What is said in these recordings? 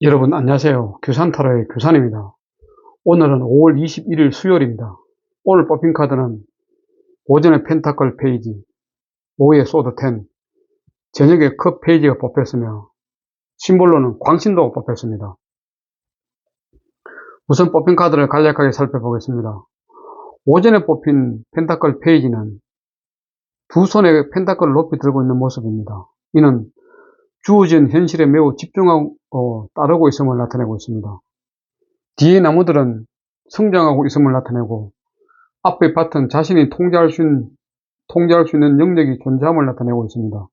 여러분 안녕하세요. 규산타로의 규산입니다. 오늘은 5월 21일 수요일입니다. 오늘 뽑힌 카드는 오전에 펜타클 페이지, 오후에 소드 10, 저녁에 컵 페이지가 뽑혔으며 심볼로는 광신도가 뽑혔습니다. 우선 뽑힌 카드를 간략하게 살펴보겠습니다. 오전에 뽑힌 펜타클 페이지는 두 손에 펜타클을 높이 들고 있는 모습입니다. 이는 주어진 현실에 매우 집중하고 따르고 있음을 나타내고 있습니다. 뒤에 나무들은 성장하고 있음을 나타내고 앞의 밭은 자신이 통제할 수 있는 영역이 존재함을 나타내고 있습니다.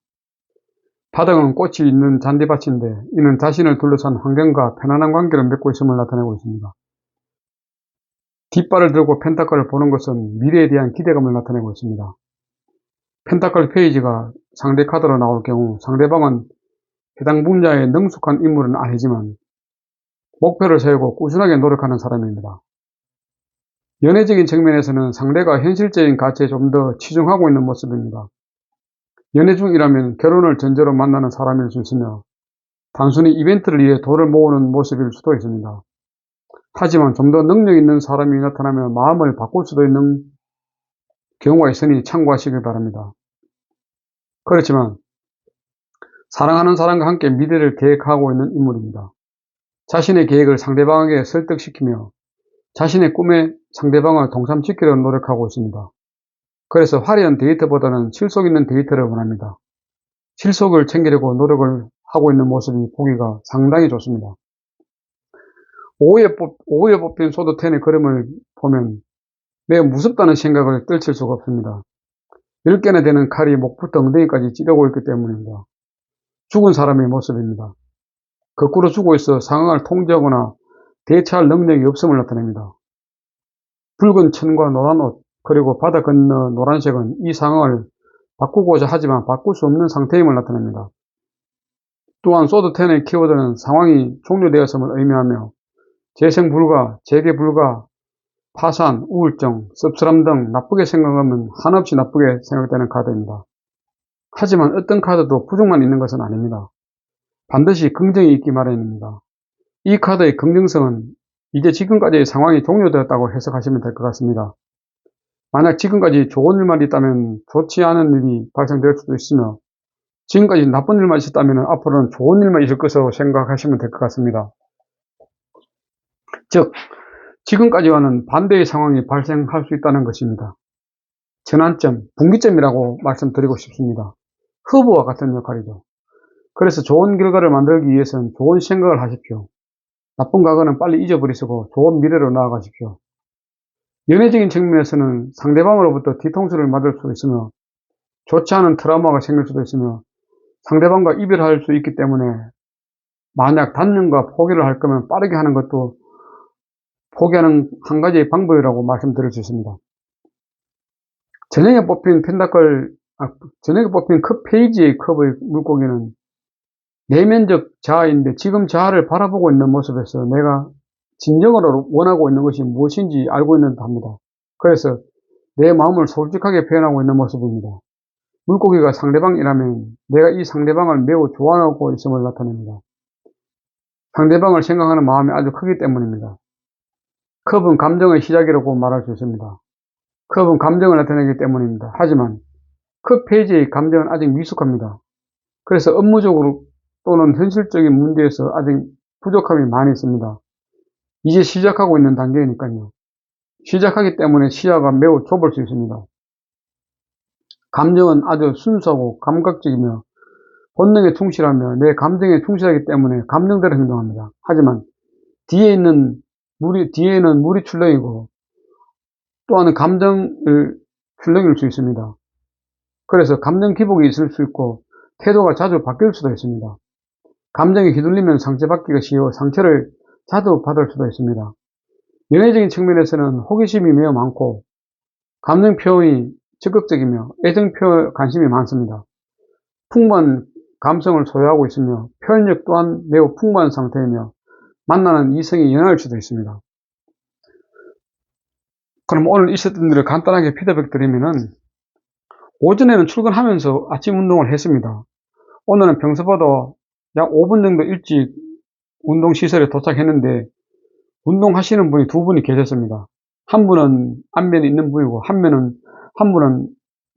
바닥은 꽃이 있는 잔디밭인데 이는 자신을 둘러싼 환경과 편안한 관계를 맺고 있음을 나타내고 있습니다. 뒷발을 들고 펜타클을 보는 것은 미래에 대한 기대감을 나타내고 있습니다. 펜타클 페이지가 상대 카드로 나올 경우 상대방은 해당 분야에 능숙한 인물은 아니지만 목표를 세우고 꾸준하게 노력하는 사람입니다. 연애적인 측면에서는 상대가 현실적인 가치에 좀 더 치중하고 있는 모습입니다. 연애 중이라면 결혼을 전제로 만나는 사람일 수 있으며 단순히 이벤트를 위해 돈을 모으는 모습일 수도 있습니다. 하지만 좀 더 능력 있는 사람이 나타나면 마음을 바꿀 수도 있는 경우가 있으니 참고하시기 바랍니다. 그렇지만 사랑하는 사람과 함께 미래를 계획하고 있는 인물입니다. 자신의 계획을 상대방에게 설득시키며 자신의 꿈에 상대방을 동참시키려고 노력하고 있습니다. 그래서 화려한 데이트보다는 실속 있는 데이트를 원합니다. 실속을 챙기려고 노력을 하고 있는 모습이 보기가 상당히 좋습니다. 오후에 뽑힌 소드 10의 그림을 보면 매우 무섭다는 생각을 떨칠 수가 없습니다. 10개나 되는 칼이 목부터 엉덩이까지 찌르고 있기 때문입니다. 죽은 사람의 모습입니다. 거꾸로 죽어 있어 상황을 통제하거나 대처할 능력이 없음을 나타냅니다. 붉은 천과 노란 옷, 그리고 바다 건너 노란색은 이 상황을 바꾸고자 하지만 바꿀 수 없는 상태임을 나타냅니다. 또한 소드 10의 키워드는 상황이 종료되었음을 의미하며 재생 불가, 재개 불가, 파산, 우울증, 씁쓸함 등 나쁘게 생각하면 한없이 나쁘게 생각되는 카드입니다. 하지만 어떤 카드도 부정만 있는 것은 아닙니다. 반드시 긍정이 있기 마련입니다. 이 카드의 긍정성은 이제 지금까지의 상황이 종료되었다고 해석하시면 될 것 같습니다. 만약 지금까지 좋은 일만 있다면 좋지 않은 일이 발생될 수도 있으며 지금까지 나쁜 일만 있었다면 앞으로는 좋은 일만 있을 것으로 생각하시면 될 것 같습니다. 즉, 지금까지와는 반대의 상황이 발생할 수 있다는 것입니다. 전환점, 분기점이라고 말씀드리고 싶습니다. 허브와 같은 역할이죠. 그래서 좋은 결과를 만들기 위해서는 좋은 생각을 하십시오. 나쁜 과거는 빨리 잊어버리시고 좋은 미래로 나아가십시오. 연애적인 측면에서는 상대방으로부터 뒤통수를 맞을 수 있으며 좋지 않은 트라우마가 생길 수도 있으며 상대방과 이별할 수 있기 때문에 만약 단념과 포기를 할 거면 빠르게 하는 것도 포기하는 한 가지의 방법이라고 말씀드릴 수 있습니다. 저녁에 뽑힌 컵 페이지의 컵의 물고기는 내면적 자아인데 지금 자아를 바라보고 있는 모습에서 내가 진정으로 원하고 있는 것이 무엇인지 알고 있는 듯합니다. 그래서 내 마음을 솔직하게 표현하고 있는 모습입니다. 물고기가 상대방이라면 내가 이 상대방을 매우 좋아하고 있음을 나타냅니다. 상대방을 생각하는 마음이 아주 크기 때문입니다. 컵은 감정의 시작이라고 말할 수 있습니다. 컵은 감정을 나타내기 때문입니다. 하지만 컵 페이지의 감정은 아직 미숙합니다. 그래서 업무적으로 또는 현실적인 문제에서 아직 부족함이 많이 있습니다. 이제 시작하고 있는 단계이니까요. 시작하기 때문에 시야가 매우 좁을 수 있습니다. 감정은 아주 순수하고 감각적이며 본능에 충실하며 내 감정에 충실하기 때문에 감정대로 행동합니다. 하지만 뒤에는 물이 출렁이고 또한 감정을 출렁일 수 있습니다. 그래서 감정 기복이 있을 수 있고 태도가 자주 바뀔 수도 있습니다. 감정에 휘둘리면 상처받기가 쉬워 상처를 자주 받을 수도 있습니다. 연애적인 측면에서는 호기심이 매우 많고 감정 표현이 적극적이며 애정 표현 관심이 많습니다. 풍부한 감성을 소유하고 있으며 표현력 또한 매우 풍부한 상태이며 만나는 이성이 연하일 수도 있습니다. 그럼 오늘 있었던 일을 간단하게 피드백 드리면은 오전에는 출근하면서 아침 운동을 했습니다. 오늘은 평소보다 약 5분 정도 일찍 운동시설에 도착했는데 운동하시는 분이 두 분이 계셨습니다. 한 분은 안면에 있는 분이고 한 분은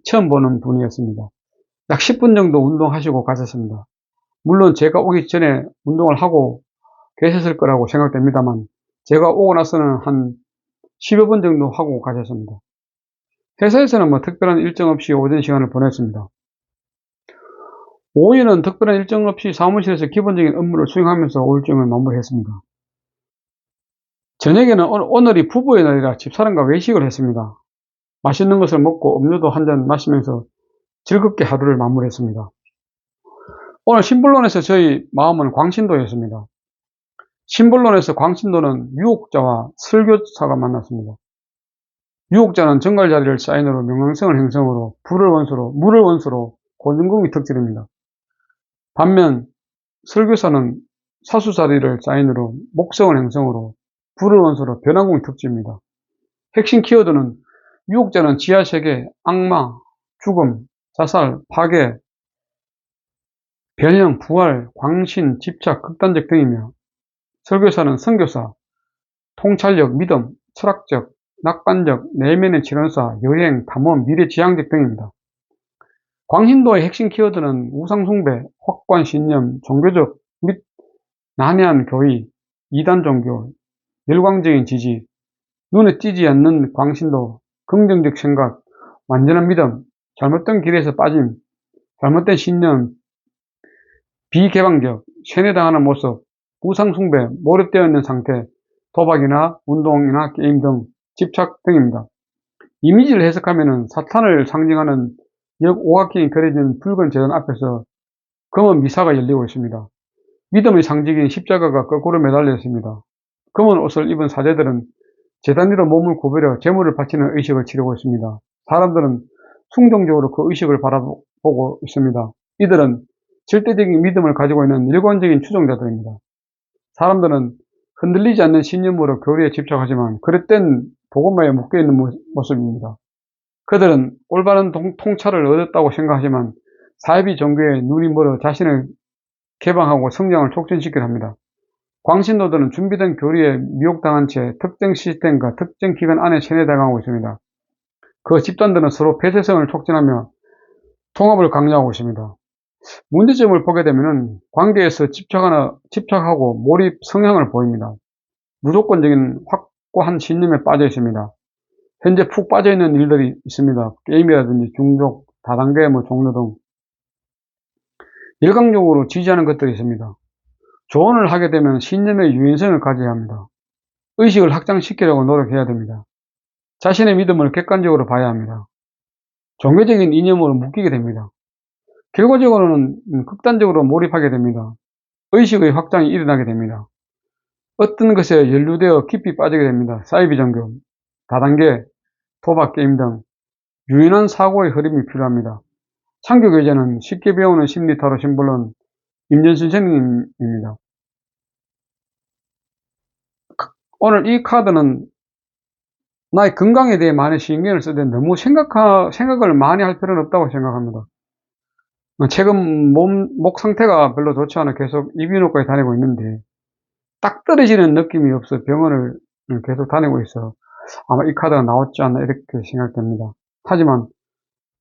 처음 보는 분이었습니다. 약 10분 정도 운동하시고 가셨습니다. 물론 제가 오기 전에 운동을 하고 계셨을 거라고 생각됩니다만 제가 오고 나서는 한 10여 분 정도 하고 가셨습니다. 회사에서는 뭐 특별한 일정 없이 오전 시간을 보냈습니다. 오후에는 특별한 일정 없이 사무실에서 기본적인 업무를 수행하면서 오일정을 마무리했습니다. 저녁에는 오늘이 부부의 날이라 집사람과 외식을 했습니다. 맛있는 것을 먹고 음료도 한 잔 마시면서 즐겁게 하루를 마무리했습니다. 오늘 신불론에서 저희 마음은 광신도였습니다. 신불론에서 광신도는 유옥자와 설교사가 만났습니다. 유옥자는 정갈자리를 사인으로 명랑성을 행성으로 물을 원수로 고등궁이 특질입니다. 반면 설교사는 사수자리를 사인으로 목성을 행성으로 불을 원수로 변화궁이 특질입니다. 핵심 키워드는 유옥자는 지하세계, 악마, 죽음, 자살, 파괴, 변형, 부활, 광신, 집착, 극단적 등이며 설교사는 선교사, 통찰력, 믿음, 철학적, 낙관적, 내면의 질원사, 여행, 탐험, 미래지향적 등입니다. 광신도의 핵심 키워드는 우상숭배, 확고한 신념, 종교적 및 난해한 교의, 이단 종교, 열광적인 지지, 눈에 띄지 않는 광신도, 긍정적 생각, 완전한 믿음, 잘못된 길에서 빠짐, 잘못된 신념, 비개방적, 세뇌당하는 모습, 우상숭배, 몰입되어 있는 상태, 도박이나 운동이나 게임 등 집착 등입니다. 이미지를 해석하면 사탄을 상징하는 역오각형이 그려진 붉은 재단 앞에서 검은 미사가 열리고 있습니다. 믿음의 상징인 십자가가 거꾸로 매달려 있습니다. 검은 옷을 입은 사제들은 재단 위로 몸을 구부려 제물을 바치는 의식을 치르고 있습니다. 사람들은 순종적으로 그 의식을 바라보고 있습니다. 이들은 절대적인 믿음을 가지고 있는 일관적인 추종자들입니다. 사람들은 흔들리지 않는 신념으로 교리에 집착하지만 그릇된 복음화에 묶여있는 모습입니다. 그들은 올바른 통찰을 얻었다고 생각하지만 사이비 종교에 눈이 멀어 자신을 개방하고 성장을 촉진시키려 합니다. 광신도들은 준비된 교리에 미혹당한 채 특정 시스템과 특정 기간 안에 세뇌당하고 있습니다. 그 집단들은 서로 폐쇄성을 촉진하며 통합을 강요하고 있습니다. 문제점을 보게 되면 관계에서 집착하고 몰입 성향을 보입니다. 무조건적인 확고한 신념에 빠져 있습니다. 현재 푹 빠져 있는 일들이 있습니다. 게임이라든지 중독, 다단계 종류 등 일광적으로 지지하는 것들이 있습니다. 조언을 하게 되면 신념의 유연성을 가져야 합니다. 의식을 확장시키려고 노력해야 됩니다. 자신의 믿음을 객관적으로 봐야 합니다. 종교적인 이념으로 묶이게 됩니다. 결과적으로는 극단적으로 몰입하게 됩니다. 의식의 확장이 일어나게 됩니다. 어떤 것에 연루되어 깊이 빠지게 됩니다. 사이비 종교, 다단계, 도박, 게임 등 유연한 사고의 흐름이 필요합니다. 창교교제는 쉽게 배우는 심리타로 신불론 임전순 선생님입니다. 오늘 이 카드는 나의 건강에 대해 많이 신경을 쓰되 너무 생각을 많이 할 필요는 없다고 생각합니다. 최근 목 상태가 별로 좋지 않아 계속 이비인후과에 다니고 있는데 딱 떨어지는 느낌이 없어 병원을 계속 다니고 있어 아마 이 카드가 나왔지 않나 이렇게 생각됩니다. 하지만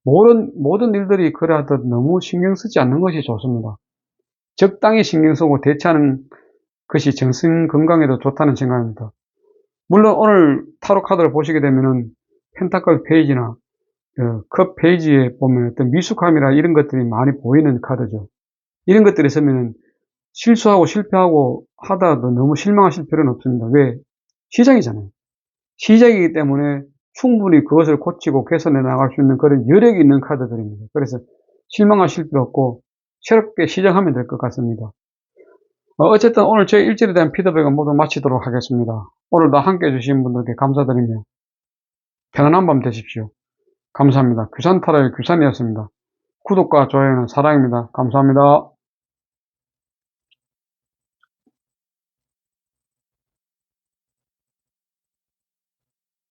모든 일들이 그래하듯 너무 신경 쓰지 않는 것이 좋습니다. 적당히 신경 쓰고 대처하는 것이 정신 건강에도 좋다는 생각입니다. 물론 오늘 타로 카드를 보시게 되면은 펜타클 페이지나 컵 페이지에 보면 어떤 미숙함이나 이런 것들이 많이 보이는 카드죠. 이런 것들이 있으면 실수하고 실패하고 하다도 너무 실망하실 필요는 없습니다. 왜? 시작이잖아요. 시작이기 때문에 충분히 그것을 고치고 개선해 나갈 수 있는 그런 여력이 있는 카드들입니다. 그래서 실망하실 필요 없고 새롭게 시작하면 될 것 같습니다. 어쨌든 오늘 제 일주일에 대한 피드백은 모두 마치도록 하겠습니다. 오늘도 함께 해주신 분들께 감사드리며 편안한 밤 되십시오. 감사합니다. 규산타로의 규산이었습니다. 구독과 좋아요는 사랑입니다. 감사합니다.